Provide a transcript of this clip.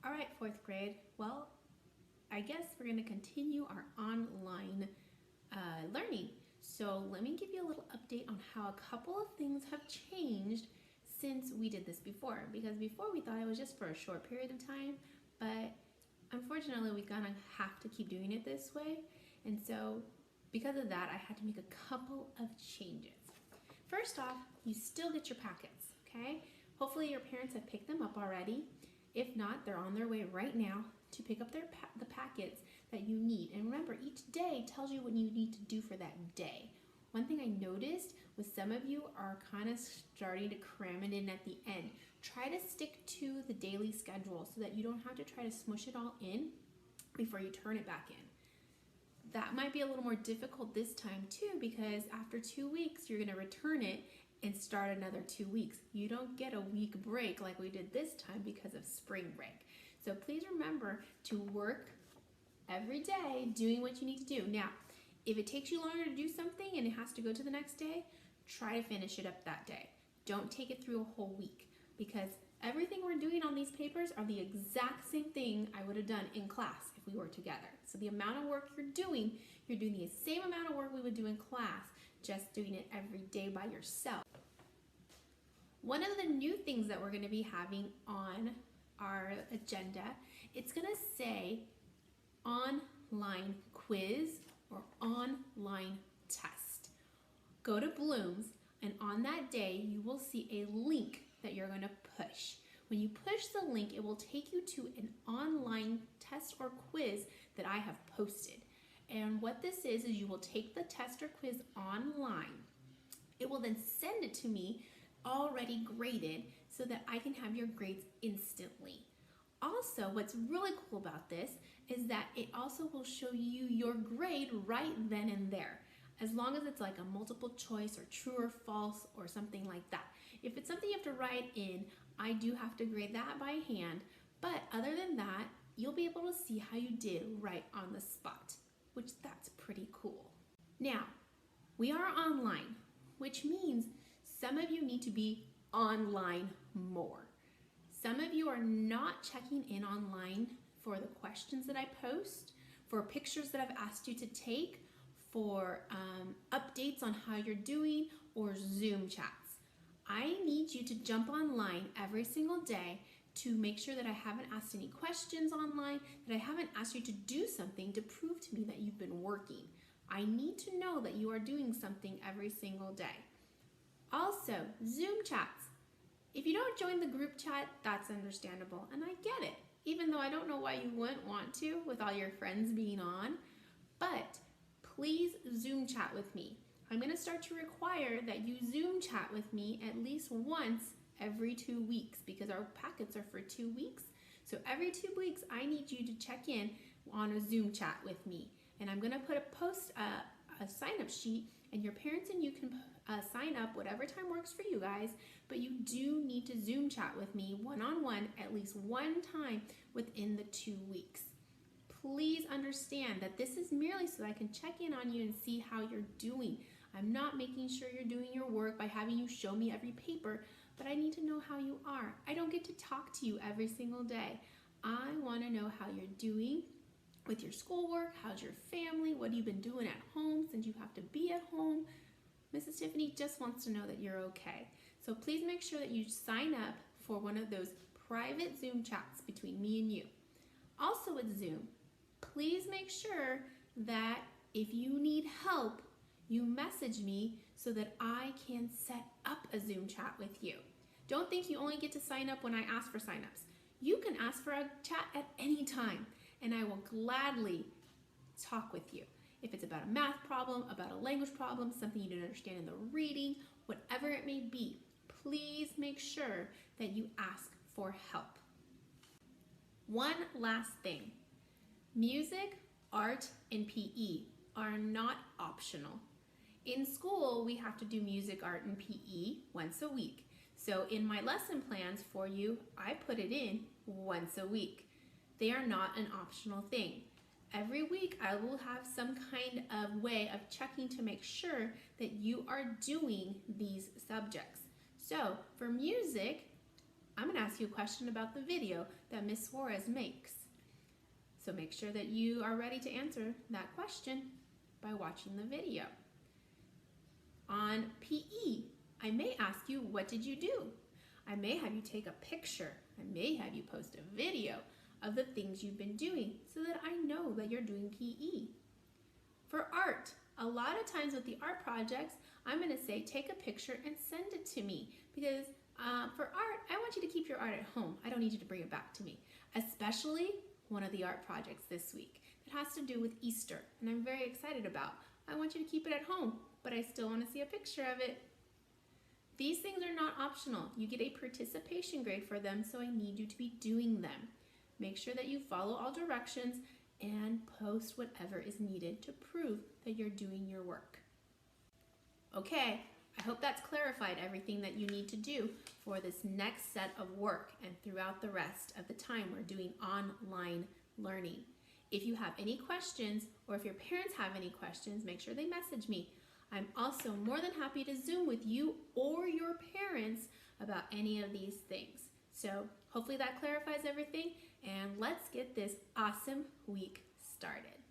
All right, fourth grade. Well, I guess we're going to continue our online learning. So let me give you a little update on how a couple of things have changed since we did this before. Because before we thought it was just for a short period of time, but unfortunately we're going to have to keep doing it this way. And so because of that, I had to make a couple of changes. First off, you still get your packets, okay? Hopefully your parents have picked them up already. If not, they're on their way right now to pick up the packets that you need. And remember, each day tells you what you need to do for that day. One thing I noticed was some of you are kind of starting to cram it in at the end. Try to stick to the daily schedule so that you don't have to try to smush it all in before you turn it back in. That might be a little more difficult this time too, because after 2 weeks, you're gonna return it and start another 2 weeks. You don't get a week break like we did this time because of spring break. So please remember to work every day doing what you need to do. Now, if it takes you longer to do something and it has to go to the next day, try to finish it up that day. Don't take it through a whole week, because everything we're doing on these papers are the exact same thing I would have done in class if we were together. So the amount of work you're doing the same amount of work we would do in class, just doing it every day by yourself. One of the new things that we're going to be having on our agenda, it's going to say online quiz or online test. Go to Bloom's, and on that day you will see a link that you're going to push. When you push the link, it will take you to an online test or quiz that I have posted. And what this is you will take the test or quiz online. It will then send it to me already graded so that I can have your grades instantly. Also, what's really cool about this is that it also will show you your grade right then and there, as long as it's like a multiple choice or true or false or something like that. If it's something you have to write in, I do have to grade that by hand, but other than that, you'll be able to see how you did right on the spot, which that's pretty cool. Now, we are online, which means some of you need to be online more. Some of you are not checking in online for the questions that I post, for pictures that I've asked you to take, for updates on how you're doing, or Zoom chats. I need you to jump online every single day to make sure that I haven't asked any questions online, that I haven't asked you to do something to prove to me that you've been working. I need to know that you are doing something every single day. Also, Zoom chats. If you don't join the group chat, that's understandable, and I get it, even though I don't know why you wouldn't want to with all your friends being on, but please Zoom chat with me. I'm going to start to require that you Zoom chat with me at least once every 2 weeks, because our packets are for 2 weeks. So every 2 weeks, I need you to check in on a Zoom chat with me. And I'm going to put a sign-up sheet, and your parents and you can sign up whatever time works for you guys, but you do need to Zoom chat with me one-on-one at least one time within the 2 weeks. Please understand that this is merely so that I can check in on you and see how you're doing. I'm not making sure you're doing your work by having you show me every paper, but I need to know how you are. I don't get to talk to you every single day. I want to know how you're doing with your schoolwork. How's your family? What have you been doing at home since you have to be at home? Mrs. Tiffany just wants to know that you're okay. So please make sure that you sign up for one of those private Zoom chats between me and you. Also with Zoom, please make sure that if you need help, you message me so that I can set up a Zoom chat with you. Don't think you only get to sign up when I ask for signups. You can ask for a chat at any time, and I will gladly talk with you. If it's about a math problem, about a language problem, something you didn't understand in the reading, whatever it may be, please make sure that you ask for help. One last thing. Music, art, and PE are not optional. In school, we have to do music, art, and PE once a week. So in my lesson plans for you, I put it in once a week. They are not an optional thing. Every week, I will have some kind of way of checking to make sure that you are doing these subjects. So for music, I'm going to ask you a question about the video that Ms. Suarez makes. So make sure that you are ready to answer that question by watching the video. On PE, I may ask you, what did you do? I may have you take a picture. I may have you post a video of the things you've been doing so that I know that you're doing PE. For art, a lot of times with the art projects, I'm going to say take a picture and send it to me because for art, I want you to keep your art at home. I don't need you to bring it back to me, especially one of the art projects this week that has to do with Easter, and I'm very excited about. I want you to keep it at home, but I still want to see a picture of it. These things are not optional. You get a participation grade for them, so I need you to be doing them. Make sure that you follow all directions and post whatever is needed to prove that you're doing your work. Okay, I hope that's clarified everything that you need to do for this next set of work and throughout the rest of the time we're doing online learning. If you have any questions or if your parents have any questions, make sure they message me. I'm also more than happy to Zoom with you or your parents about any of these things. So hopefully that clarifies everything, and let's get this awesome week started.